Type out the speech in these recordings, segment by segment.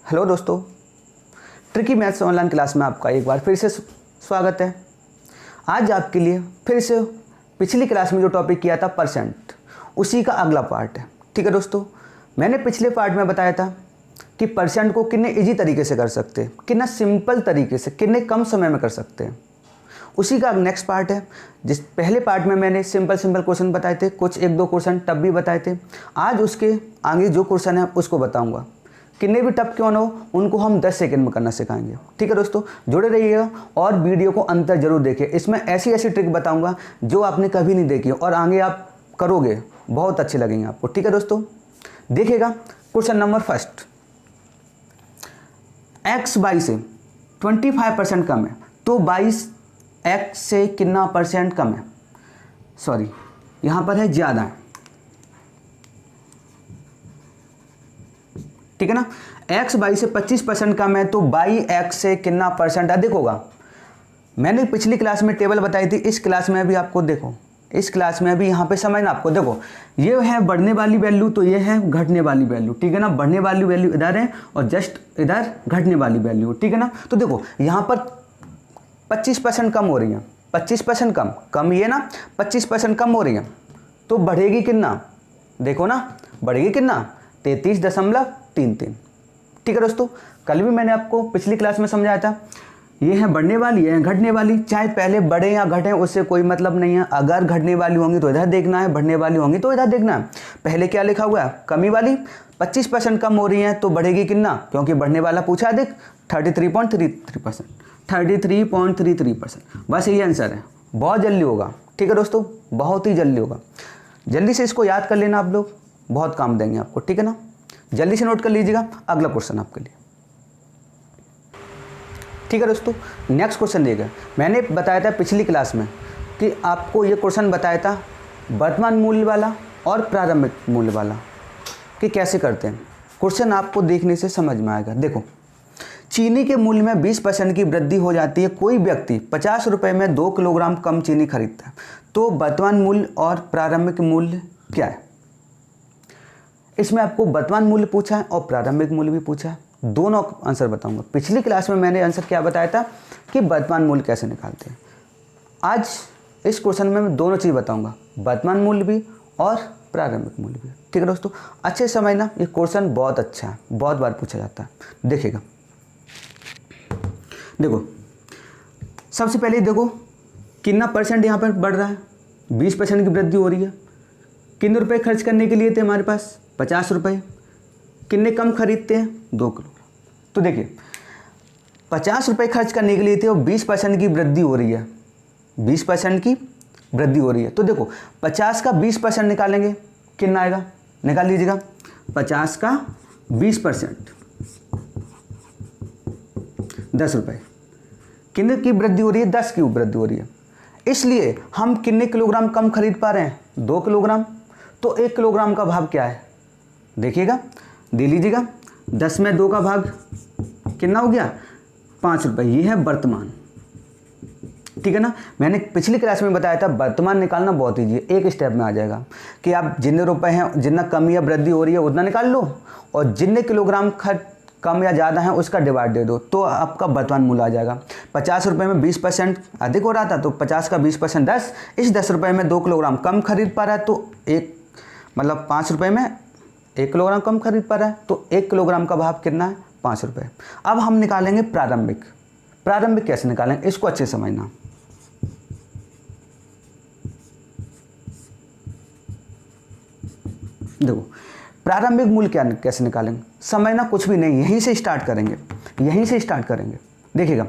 Hello दोस्तों, tricky maths online class में आपका एक बार फिर से स्वागत है। आज आपके लिए फिर से पिछली क्लास में जो टॉपिक किया था परसेंट, उसी का अगला पार्ट है। ठीक है दोस्तों, मैंने पिछले पार्ट में बताया था कि परसेंट को कितने इजी तरीके से कर सकते हैं, कितना सिंपल तरीके से, कितने कम समय में कर सकते हैं। उसी का नेक्स्ट पार्ट है। जिस पहले पार्ट में मैंने सिंपल क्वेश्चन बताए थे, कुछ एक दो क्वेश्चन टफ भी बताए थे। आज उसके आगे जो क्वेश्चन है उसको बताऊंगा। कितने भी टफ क्यों ना हो, उनको हम 10 सेकंड में करना सिखाएंगे। ठीक है दोस्तों, जुड़े रहिएगा और वीडियो को अंत तक जरूर देखिए। इसमें ऐसी ट्रिक बताऊंगा जो आपने कभी नहीं देखी और आगे आप करोगे, बहुत अच्छे लगेंगे आपको। ठीक है दोस्तों, देखिएगा question number first. x y से 25% कम है, तो 22 x से कितना परसेंट कम है? सॉरी, यहाँ पर है ज़्यादा है। ठीक है ना, x y से 25% कम है, तो 22x से कितना परसेंट अधिक होगा? मैंने पिछली क्लास में टेबल बताई थी, इस क्लास में भी आपको देखो, इस क्लास में भी यहाँ पे समझना आपको। देखो, ये है बढ़ने वाली वैल्यू, तो ये है घटने वाली वैल्यू। ठीक है ना, बढ़ने वाली वैल्यू इधर है और जस्ट इधर घटने वाली वैल्यू। ठीक है ना, तो देखो यहाँ पर 25% कम हो रही है, 25% कम ये ना 25% कम हो रही है, तो बढ़ेगी कितना? देखो ना, बढ़ेगी कितना? 33.33। ठीक है दोस्तों, कल भी मैंने आपको पिछली क्लास में समझाया था, ये है बढ़ने वाली है घटने वाली, चाहे पहले बढ़े या घटे उससे कोई मतलब नहीं है। अगर घटने वाली होंगी तो इधर देखना है, बढ़ने वाली होंगी तो इधर देखना है। पहले क्या लिखा हुआ है? कमी वाली 25% कम हो रही है, तो बढ़ेगी कितना? क्योंकि बढ़ने वाला पूछा अधिक, 33.33%, 33.33%। बस यही आंसर है। बहुत जल्दी होगा। ठीक है दोस्तों, बहुत ही जल्दी होगा। जल्दी से इसको याद कर लेना आप लोग, बहुत काम देंगे आपको। ठीक है ना, जल्दी से नोट कर लीजिएगा। अगला क्वेश्चन आपके लिए। ठीक है दोस्तों, नेक्स्ट क्वेश्चन देखिए। मैंने बताया था पिछली क्लास में कि आपको ये क्वेश्चन बताया था वर्तमान मूल्य वाला और प्रारंभिक मूल्य वाला, कि कैसे करते हैं। क्वेश्चन आपको देखने से समझ में आएगा। देखो, चीनी के मूल्य में 20% की वृद्धि हो जाती है। कोई व्यक्ति 50 रुपये में 2 किलोग्राम कम चीनी खरीदता है, तो वर्तमान मूल्य और प्रारंभिक मूल्य क्या है? इसमें आपको वर्तमान मूल्य पूछा है और प्रारंभिक मूल्य भी पूछा है, दोनों आंसर बताऊंगा। पिछली क्लास में मैंने आंसर क्या बताया था कि वर्तमान मूल्य कैसे निकालते हैं। आज इस क्वेश्चन में मैं दोनों चीज़ बताऊंगा, वर्तमान मूल्य भी और प्रारंभिक मूल्य भी। ठीक है दोस्तों, अच्छे समझना, ये क्वेश्चन बहुत अच्छा है, बहुत बार पूछा जाता है। देखिएगा, देखो सबसे पहले देखो कितना परसेंट यहाँ पर बढ़ रहा है। 20% की वृद्धि हो रही है। कितने रुपए खर्च करने के लिए थे हमारे पास? 50 रुपये। कितने कम खरीदते हैं? 2 किलोग्राम। तो देखिए, 50 रुपये खर्च करने के लिए थे और 20% की वृद्धि हो रही है, 20% की वृद्धि हो रही है। तो देखो 50 का 20% निकालेंगे, कितना आएगा? निकाल लीजिएगा। 50 का 20%, 10 रुपये। कितने की वृद्धि हो रही है? 10 की वृद्धि हो रही है। इसलिए हम कितने किलोग्राम कम खरीद पा रहे हैं? 2 किलोग्राम। तो 1 किलोग्राम का भाव क्या है? देखिएगा, दे लीजिएगा। 10 में 2 का भाग कितना हो गया? 5 रुपये। ये है वर्तमान। ठीक है ना, मैंने पिछली क्लास में बताया था वर्तमान निकालना बहुत ईजी है, एक स्टेप में आ जाएगा कि आप जितने रुपए हैं, जितना कमी या वृद्धि हो रही है उतना निकाल लो, और जितने किलोग्राम खर्च कम या ज़्यादा है उसका डिवाइड दे दो, तो आपका वर्तमान मूल्य आ जाएगा। 50 रुपये में 20% अधिक हो रहा था, तो 50 का 20% 10। इस 10 रुपये में 2 किलोग्राम कम खरीद पा रहा है, तो 5 रुपये में 1 किलोग्राम कम खरीद पा रहा है, तो 1 किलोग्राम का भाव कितना है? 5 रुपये। अब हम निकालेंगे प्रारंभिक। प्रारंभिक कैसे निकालेंगे, इसको अच्छे समझना। देखो, प्रारंभिक मूल्य क्या कैसे निकालेंगे, समझना कुछ भी नहीं, यहीं से स्टार्ट करेंगे, यहीं से स्टार्ट करेंगे। देखिएगा,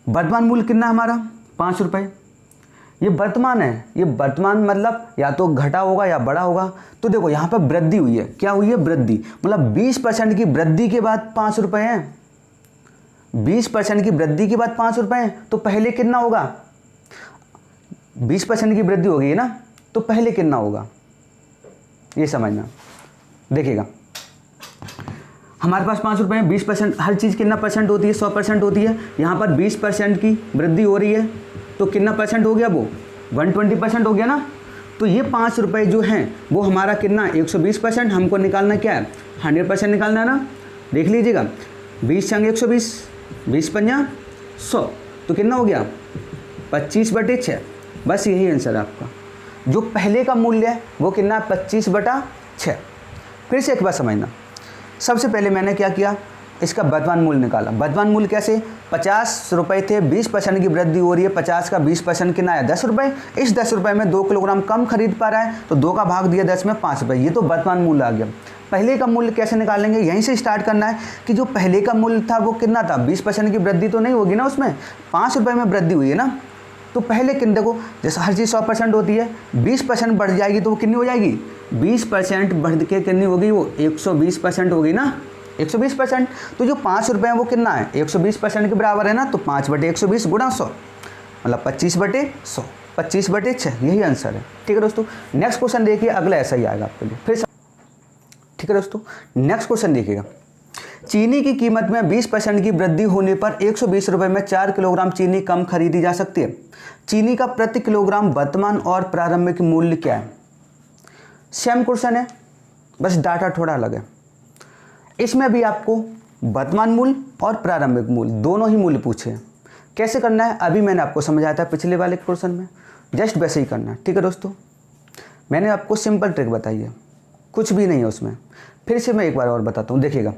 वर्तमान मूल्य कितना है हमारा? 5 रुपये। ये वर्तमान है, ये वर्तमान मतलब या तो घटा होगा या बढ़ा होगा। तो देखो यहाँ पर वृद्धि हुई है। क्या हुई है? वृद्धि। मतलब 20% की वृद्धि के बाद 5 रुपये हैं। 20% की वृद्धि के बाद 5 रुपये हैं, तो पहले कितना होगा? 20% की वृद्धि हो गई ना, तो पहले कितना होगा ये समझना। देखिएगा, हमारे पास 5 रुपये हैं, 20%, हर चीज़ कितना परसेंट होती है? 100% होती है। यहाँ पर 20% की वृद्धि हो रही है, तो कितना परसेंट हो गया? वो 120% हो गया ना। तो ये 5 रुपये जो हैं वो हमारा कितना? 120%। हमको निकालना क्या है? 100% निकालना है ना। देख लीजिएगा, 20×120, 20×5 100, तो कितना हो गया 25/6। बस यही आंसर है आपका। जो पहले का मूल्य है वो कितना है 25/6। फिर से एक बार समझना, सबसे पहले मैंने क्या किया, इसका वर्तमान मूल्य निकाला। वर्तमान मूल्य कैसे, 50 रुपये थे, 20% की वृद्धि हो रही है, 50 का 20% कितना है 10 रुपये। इस 10 रुपये में 2 किलोग्राम कम खरीद पा रहा है, तो 2 का भाग दिया 10 में 5 रुपये, ये तो वर्तमान मूल्य आ गया। पहले का मूल्य कैसे निकालेंगे, यहीं से स्टार्ट करना है कि जो पहले का मूल्य था वो कितना था, 20% की वृद्धि तो नहीं होगी ना, उसमें 5 रुपये में वृद्धि हुई है ना। तो पहले किन देखो, जैसे हर चीज़ 100% होती है, 20% बढ़ जाएगी तो वो कितनी हो जाएगी, 20% बढ़ के कितनी होगी, वो 120% होगी ना, 120%। तो जो 5 रुपये हैं वो कितना है 120% के बराबर है ना, तो 5/120 गुणा 100 मतलब 25/100, 25/6, यही आंसर है। ठीक है दोस्तों, नेक्स्ट क्वेश्चन देखिए, अगला ऐसा ही आएगा आपके लिए फिर। ठीक है दोस्तों, नेक्स्ट क्वेश्चन देखिएगा। चीनी की कीमत में 20% की वृद्धि होने पर 120 रुपये में 4 किलोग्राम चीनी कम खरीदी जा सकती है। चीनी का प्रति किलोग्राम वर्तमान और प्रारंभिक मूल्य क्या है। सेम क्वेश्चन है, बस डाटा थोड़ा अलग है। इसमें भी आपको वर्तमान मूल्य और प्रारंभिक मूल्य दोनों ही मूल्य पूछे हैं। कैसे करना है अभी मैंने आपको समझाया था पिछले वाले क्वेश्चन में, जस्ट वैसे ही करना है। ठीक है दोस्तों, मैंने आपको सिंपल ट्रिक बताई है, कुछ भी नहीं है उसमें। फिर से मैं एक बार और बताता हूँ, देखिएगा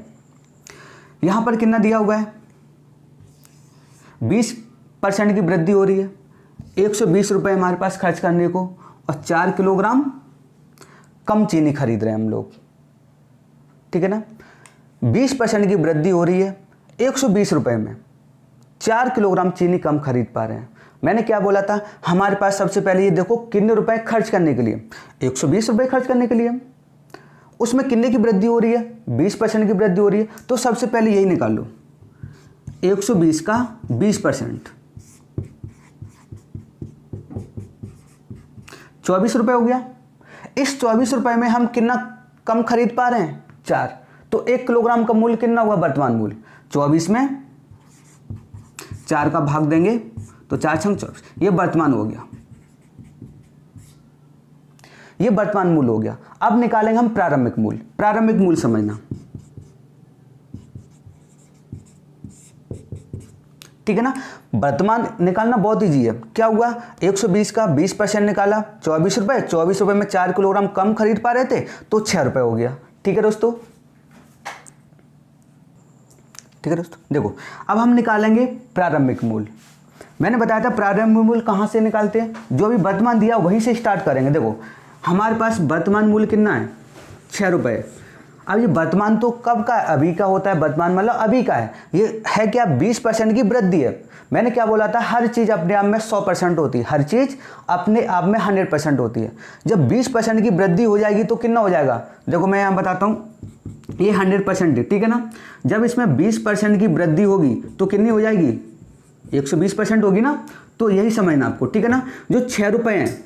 यहाँ पर कितना दिया हुआ है, 20% की वृद्धि हो रही है, 120 रुपये हमारे पास खर्च करने को, और 4 किलोग्राम कम चीनी खरीद रहे हैं हम लोग। ठीक है ना, 20% की वृद्धि हो रही है, 120 रुपये में 4 किलोग्राम चीनी कम खरीद पा रहे हैं। मैंने क्या बोला था, हमारे पास सबसे पहले ये देखो कितने रुपए खर्च करने के लिए, 120 रुपये खर्च करने के लिए, उसमें कितने की वृद्धि हो रही है, 20% की वृद्धि हो रही है। तो सबसे पहले यही निकाल लो, 120 का 20%, 24 रुपये हो गया। इस 24 रुपये में हम कितना कम खरीद पा रहे हैं, 4। तो 1 किलोग्राम का मूल्य कितना हुआ, वर्तमान मूल्य 24 में 4 का भाग देंगे तो 4×24, ये वर्तमान हो गया, ये वर्तमान मूल्य हो गया। अब निकालेंगे हम प्रारंभिक मूल्य। प्रारंभिक मूल्य समझना, ठीक है ना। वर्तमान निकालना बहुत ईजी है। क्या हुआ, 120 का 20% निकाला, 24 रुपये, 24 रुपये में 4 किलोग्राम कम खरीद पा रहे थे, तो 6 रुपये हो गया। ठीक है दोस्तों, ठीक है दोस्तों, देखो अब हम निकालेंगे प्रारंभिक मूल्य। मैंने बताया था प्रारंभिक मूल्य कहाँ से निकालते हैं, जो भी वर्तमान दिया वहीं से स्टार्ट करेंगे। देखो हमारे पास वर्तमान मूल्य कितना है, 6 रुपये। अब ये वर्तमान तो कब का है, अभी का होता है वर्तमान, मतलब अभी का है। ये है क्या, 20% की वृद्धि है। मैंने क्या बोला था, हर चीज़ अपने आप में 100% होती है, हर चीज़ अपने आप में 100% होती है। जब 20% की वृद्धि हो जाएगी तो कितना हो जाएगा, देखो मैं यहाँ बताता हूँ, ये 100% है, ठीक है ना। जब इसमें 20% की वृद्धि होगी तो कितनी हो जाएगी, 120% होगी ना। तो यही समझना आपको, ठीक है ना। जो 6 रुपये हैं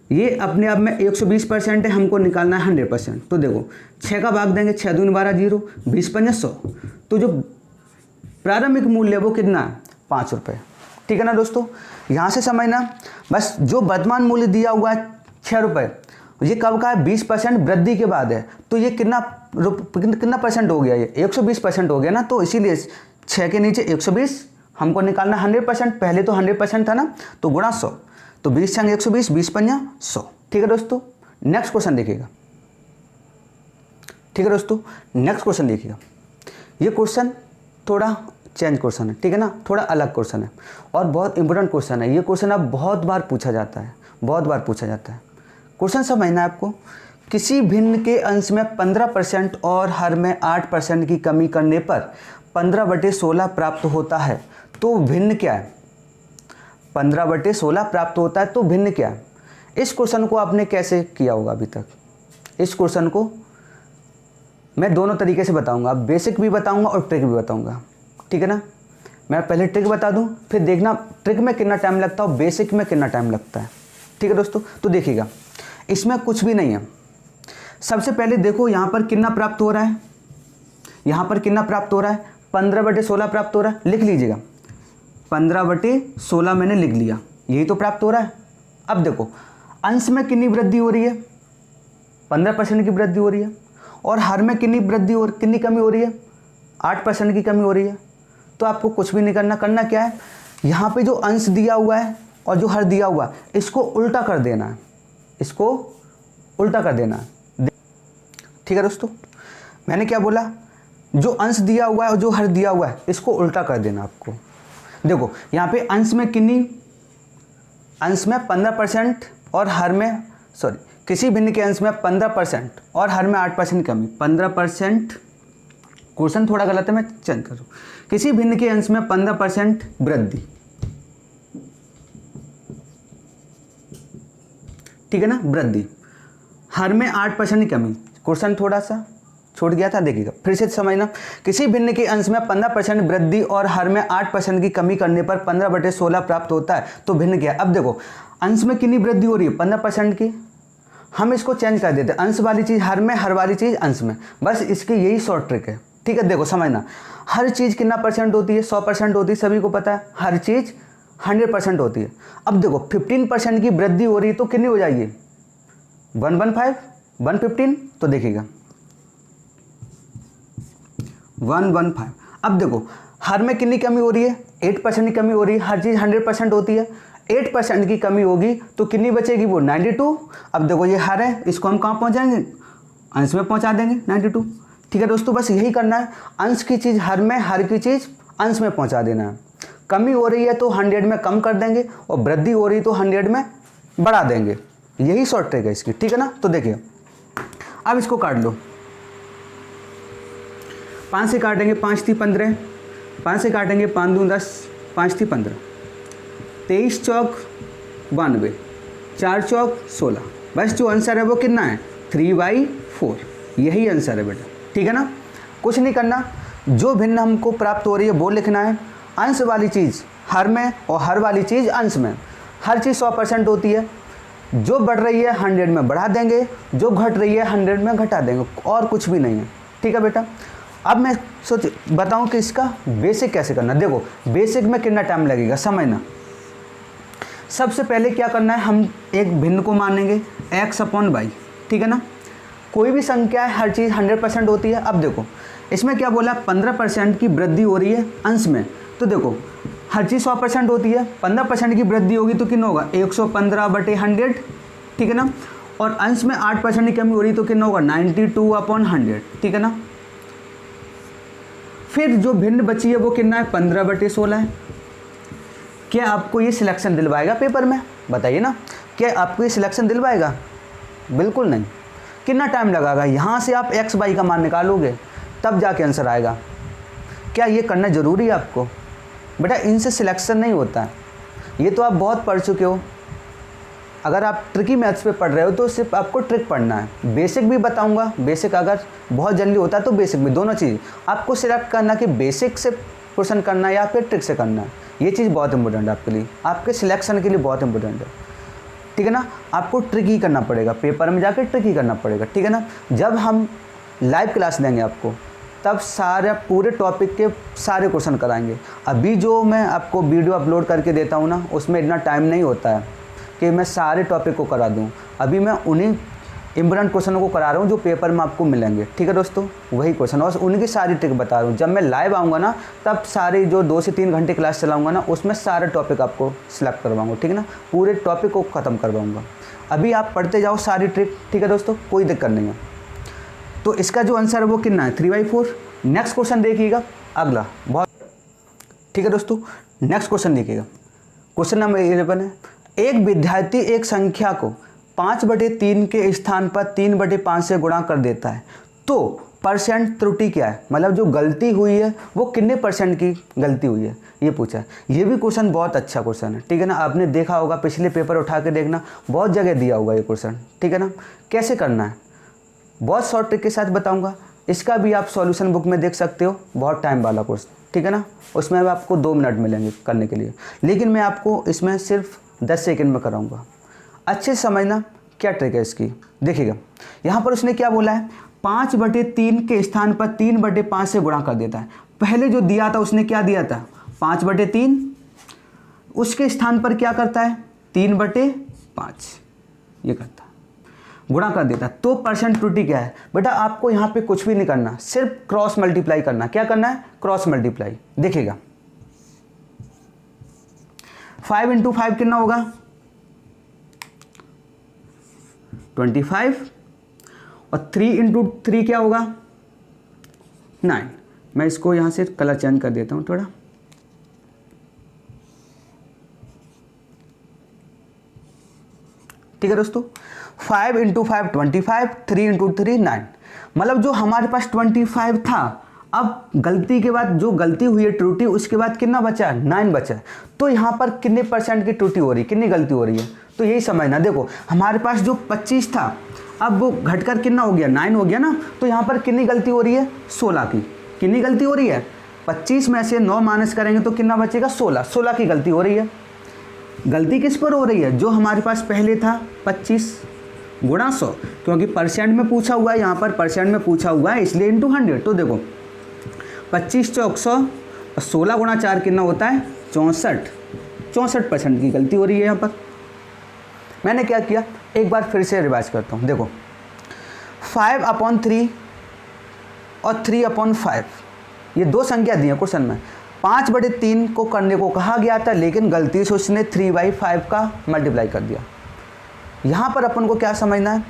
ये अपने आप में 120% है, हमको निकालना है 100%। तो देखो 6 का भाग देंगे, 6 दूनी 12 0, 20×5 100। तो जो प्रारंभिक मूल्य है वो कितना है, 5 रुपये। ठीक है ना दोस्तों, यहाँ से समझना बस। जो वर्तमान मूल्य दिया हुआ है 6 रुपये, ये कब का है, 20% वृद्धि के बाद है। तो ये कितना परसेंट हो गया, ये 120% हो गया ना। तो इसीलिए 6 के नीचे 120 हमको निकालना 100%। पहले तो 100% था ना, तो गुणा 100, तो 20×120, 20×5 100। ठीक है दोस्तों, नेक्स्ट क्वेश्चन देखिएगा। ठीक है दोस्तों, नेक्स्ट क्वेश्चन देखिएगा। ये क्वेश्चन थोड़ा चेंज क्वेश्चन है, ठीक है ना, थोड़ा अलग क्वेश्चन है और बहुत इंपॉर्टेंट क्वेश्चन है। ये क्वेश्चन अब बहुत बार पूछा जाता है, बहुत बार पूछा जाता है। क्वेश्चन समझना है आपको, किसी भिन्न के अंश में 15% और हर में 8% की कमी करने पर 15/16 प्राप्त होता है, तो भिन्न क्या है। 15/16 प्राप्त होता है तो भिन्न क्या है। इस क्वेश्चन को आपने कैसे किया होगा अभी तक, इस क्वेश्चन को मैं दोनों तरीके से बताऊंगा, बेसिक भी बताऊंगा और ट्रिक भी बताऊंगा। ठीक है ना, मैं पहले ट्रिक बता दूं, फिर देखना ट्रिक में कितना टाइम लगता है और बेसिक में कितना टाइम लगता है। ठीक है दोस्तों, तो देखिएगा इसमें कुछ भी नहीं है। सबसे पहले देखो यहाँ पर कितना प्राप्त हो रहा है, यहाँ पर कितना प्राप्त हो रहा है, 15/16 प्राप्त हो रहा है। लिख लीजिएगा, 15/16 मैंने लिख लिया, यही तो प्राप्त हो रहा है। अब देखो अंश में कितनी वृद्धि हो रही है, 15% की वृद्धि हो रही है, और हर में कितनी वृद्धि हो, कितनी कमी हो रही है, 8% की कमी हो रही है। तो आपको कुछ भी नहीं करना, करना क्या है, यहाँ पे जो अंश दिया हुआ है और जो हर दिया हुआ है इसको उल्टा कर देना है, इसको उल्टा कर देना है। ठीक है दोस्तों, मैंने क्या बोला, जो अंश दिया हुआ है और जो हर दिया हुआ है इसको उल्टा कर देना आपको। देखो यहाँ पे अंश में कितनी, अंश में 15% और हर में किसी भिन्न के अंश में 15% और हर में 8% कमी। 15%, क्वेश्चन थोड़ा गलत है, मैं चेंज करूँ। किसी भिन्न के अंश में 15% वृद्धि, ठीक है ना, वृद्धि, हर में 8% की कमी। क्वेश्चन थोड़ा सा छूट गया था, देखिएगा फिर से समझना। किसी भिन्न के अंश में 15% वृद्धि और हर में 8% की कमी करने पर 15/16 प्राप्त होता है, तो भिन्न क्या है। अब देखो अंश में कितनी वृद्धि हो रही है, 15% की, हम इसको चेंज कर देते हैं, अंश वाली चीज़ हर में, हर वाली चीज़ अंश में। बस इसकी यही शॉर्ट ट्रिक है। ठीक है, देखो समझना, हर चीज़ कितना परसेंट होती है, 100% होती है, सभी को पता है। हर चीज़ 100% होती है। अब देखो 15% की वृद्धि हो रही है तो कितनी हो जाएगी, 115, 115, तो देखिएगा 115। अब देखो हर में कितनी कमी हो रही है, 8% की कमी हो रही है। हर चीज़ 100% होती है, 8% की कमी होगी तो कितनी बचेगी, वो 92। अब देखो ये हर है, इसको हम कहाँ पहुँचाएंगे, अंश में पहुँचा देंगे 92। ठीक है दोस्तों, बस यही करना है, अंश की चीज़ हर में, हर की चीज़ अंश में पहुँचा देना है। कमी हो रही है तो 100 में कम कर देंगे और वृद्धि हो रही है तो 100 में बढ़ा देंगे। यही शॉर्ट ट्रिक है इसकी। ठीक है ना, तो देखिए अब इसको काट लो। 5 से काटेंगे 5 × 3 = 15, 5 से काटेंगे 5 × 2 = 10, 5 × 3 = 15, 23 चौक 92, 4 चौक 16। बस जो आंसर है वो कितना है, 3/4। यही आंसर है बेटा। ठीक है ना, कुछ नहीं करना, जो भिन्न हमको प्राप्त हो रही है वो लिखना है। अंश वाली चीज़ हर में और हर वाली चीज़ अंश में। हर चीज़ 100% होती है, जो बढ़ रही है 100 में बढ़ा देंगे, जो घट रही है 100 में घटा देंगे, और कुछ भी नहीं है। ठीक है बेटा, अब मैं बताऊं कि इसका बेसिक कैसे करना। देखो बेसिक में कितना टाइम लगेगा समझना। सबसे पहले क्या करना है, हम एक भिन्न को मानेंगे x/y। ठीक है ना, कोई भी संख्या है, हर चीज़ 100% होती है। अब देखो इसमें क्या बोला, 15% की वृद्धि हो रही है अंश में। तो देखो हर चीज़ 100% होती है, 15% की वृद्धि होगी तो कितना होगा, 115/100। ठीक है ना, और अंश में 8% की कमी हो रही तो कितना होगा, 92/100। ठीक है ना, फिर जो भिन्न बची है वो कितना है, 15/16 है। क्या आपको ये सिलेक्शन दिलवाएगा पेपर में, बताइए ना, क्या आपको ये सिलेक्शन दिलवाएगा, बिल्कुल नहीं। कितना टाइम लगाएगा, यहाँ से आप x/y का मान निकालोगे तब जाके आंसर आएगा। क्या ये करना ज़रूरी है आपको, बेटा इनसे सिलेक्शन नहीं होता है। ये तो आप बहुत पढ़ चुके हो, अगर आप ट्रिकी मैथ्स पे पढ़ रहे हो तो सिर्फ आपको ट्रिक पढ़ना है। बेसिक भी बताऊंगा, बेसिक अगर बहुत जल्दी होता है तो बेसिक भी, दोनों चीज़ आपको सिलेक्ट करना कि बेसिक से क्वेश्चन करना है या फिर ट्रिक से करना है। ये चीज़ बहुत इंपॉर्टेंट है आपके लिए, आपके सिलेक्शन के लिए बहुत इंपॉर्टेंट है। ठीक है ना, आपको ट्रिक ही करना पड़ेगा, पेपर में जाकर ट्रिक ही करना पड़ेगा। ठीक है ना, जब हम लाइव क्लास देंगे आपको तब सारे पूरे टॉपिक के सारे क्वेश्चन कराएंगे। अभी जो मैं आपको वीडियो अपलोड करके देता हूँ ना, उसमें इतना टाइम नहीं होता है कि मैं सारे टॉपिक को करा दूँ। अभी मैं उन्हीं इम्पोर्टेंट क्वेश्चनों को करा रहा हूँ जो पेपर में आपको मिलेंगे। ठीक है दोस्तों, वही क्वेश्चन और उनकी सारी ट्रिक बता रहा हूँ। जब मैं लाइव आऊँगा ना तब सारी जो 2 से 3 घंटे क्लास चलाऊँगा ना, उसमें सारे टॉपिक आपको सिलेक्ट करवाऊँगा। ठीक है ना, पूरे टॉपिक को ख़त्म करवाऊँगा। अभी आप पढ़ते जाओ सारी ट्रिक। ठीक है दोस्तों, कोई दिक्कत नहीं है। तो इसका जो आंसर है वो कितना है, 3/4। नेक्स्ट क्वेश्चन देखिएगा अगला, बहुत ठीक है दोस्तों। नेक्स्ट क्वेश्चन देखिएगा, क्वेश्चन नंबर 11 है, एक विद्यार्थी एक संख्या को 5/3 के स्थान पर 3/5 से गुणा कर देता है, तो परसेंट त्रुटि क्या है, मतलब जो गलती हुई है वो कितने % की गलती हुई है, ये पूछा है। ये भी क्वेश्चन बहुत अच्छा क्वेश्चन है। ठीक है ना, आपने देखा होगा, पिछले पेपर उठा के देखना, बहुत जगह दिया होगा ये क्वेश्चन। ठीक है ना, कैसे करना है बहुत शॉर्ट ट्रिक के साथ बताऊंगा। इसका भी आप सॉल्यूशन बुक में देख सकते हो, बहुत टाइम वाला कोर्स। ठीक है ना, उसमें आपको 2 मिनट मिलेंगे करने के लिए, लेकिन मैं आपको इसमें सिर्फ 10 सेकंड में कराऊंगा। अच्छे से समझना क्या ट्रिक है इसकी। देखिएगा यहाँ पर उसने क्या बोला है, 5/3 के स्थान पर 3/5 से गुणा कर देता है। पहले जो दिया था उसने क्या दिया था, 5/3, उसके स्थान पर क्या करता है, 3/5 ये करता है। गुणा कर देता, तो परसेंट त्रुटि क्या है बेटा, आपको यहाँ पे कुछ भी नहीं करना, सिर्फ क्रॉस मल्टीप्लाई करना। क्या करना है? Cross multiply. देखिएगा 5 × 5 कितना होगा? 25 और 3 × 3 क्या होगा? 9। मैं इसको यहाँ से कलर चेंज कर देता हूँ थोड़ा। ठीक है दोस्तों, 5 × 5 25, 3 × 3 9। मतलब जो हमारे पास 25 था, अब गलती के बाद जो गलती हुई है त्रुटि, उसके बाद कितना बचा? 9 बचा। तो यहाँ पर कितने परसेंट की त्रुटि हो रही है, कितनी गलती हो रही है? तो यही समझना। देखो हमारे पास जो 25 था, अब वो घटकर कितना हो गया? 9 हो गया ना। तो यहाँ पर कितनी गलती हो रही है? 16 की। कितनी गलती हो रही है? 25 में से 9 माइनस करेंगे तो कितना बचेगा? 16 की गलती हो रही है। गलती किस पर हो रही है? जो हमारे पास पहले था 25 गुणा 100, क्योंकि परसेंट में पूछा हुआ है, यहाँ पर परसेंट में पूछा हुआ है, इसलिए × 100। तो देखो 25 चौक 100 और 16 गुणा 4 कितना होता है? 64% की गलती हो रही है यहाँ पर। मैंने क्या किया, एक बार फिर से रिवाइज करता हूँ। देखो 5/3 और 3/5, ये दो संख्या दी है क्वेश्चन में। 5/3 को करने को कहा गया था, लेकिन गलती से उसने 3/5 का मल्टीप्लाई कर दिया। यहाँ पर अपन को क्या समझना है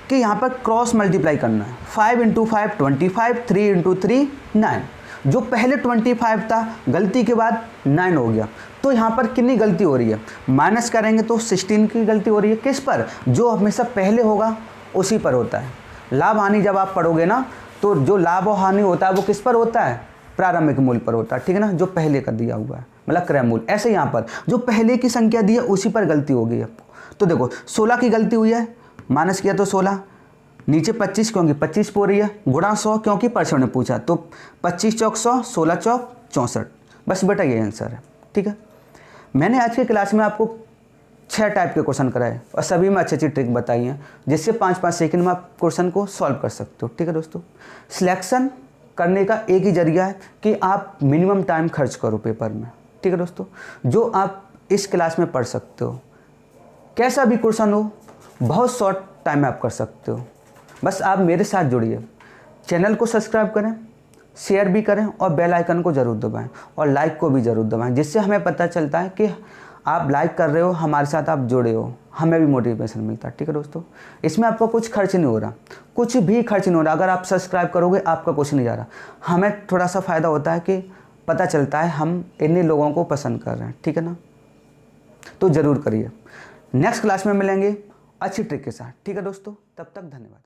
कि यहाँ पर क्रॉस मल्टीप्लाई करना है। 5 × 5 25, 3 × 3 9। जो पहले 25 था, गलती के बाद 9 हो गया। तो यहाँ पर कितनी गलती हो रही है? माइनस करेंगे तो 16 की गलती हो रही है। किस पर? जो हमेशा पहले होगा उसी पर होता है। लाभ हानि जब आप पढ़ोगे ना, तो जो लाभ और हानि होता है वो किस पर होता है? प्रारंभिक मूल्य पर होता है। ठीक है ना, जो पहले का दिया हुआ है, मतलब क्रय मूल्य। ऐसे यहाँ पर जो पहले की संख्या दी है उसी पर गलती हो गई आपको। तो देखो 16 की गलती हुई है, माइनस किया तो 16, नीचे 25 क्योंकि 25 हो रही है, गुणा 100 क्योंकि परसेंट ने पूछा, तो 25 चौक 100, 16 चौक 64। बस बेटा ये आंसर है। ठीक है, मैंने आज के क्लास में आपको 6 टाइप के क्वेश्चन कराए और सभी में अच्छी अच्छी ट्रिक बताई हैं, जिससे 5-5 सेकंड में आप क्वेश्चन को सॉल्व कर सकते हो। ठीक है दोस्तों, सिलेक्शन करने का एक ही जरिया है कि आप मिनिमम टाइम खर्च करो पेपर में। ठीक है दोस्तों, जो आप इस क्लास में पढ़ सकते हो, कैसा भी क्वेश्चन हो, बहुत शॉर्ट टाइम में आप कर सकते हो। बस आप मेरे साथ जुड़िए, चैनल को सब्सक्राइब करें, शेयर भी करें और बेल आइकन को ज़रूर दबाएं और लाइक को भी ज़रूर दबाएं, जिससे हमें पता चलता है कि आप लाइक कर रहे हो, हमारे साथ आप जुड़े हो, हमें भी मोटिवेशन मिलता है। ठीक है दोस्तों, इसमें आपका कुछ खर्च नहीं हो रहा, कुछ भी खर्च नहीं हो रहा। अगर आप सब्सक्राइब करोगे आपका कुछ नहीं जा रहा, हमें थोड़ा सा फ़ायदा होता है कि पता चलता है हम इन्हीं लोगों को पसंद कर रहे हैं। ठीक है ना, तो ज़रूर करिए। नेक्स्ट क्लास में मिलेंगे अच्छी ट्रिक के साथ। ठीक है दोस्तों, तब तक धन्यवाद।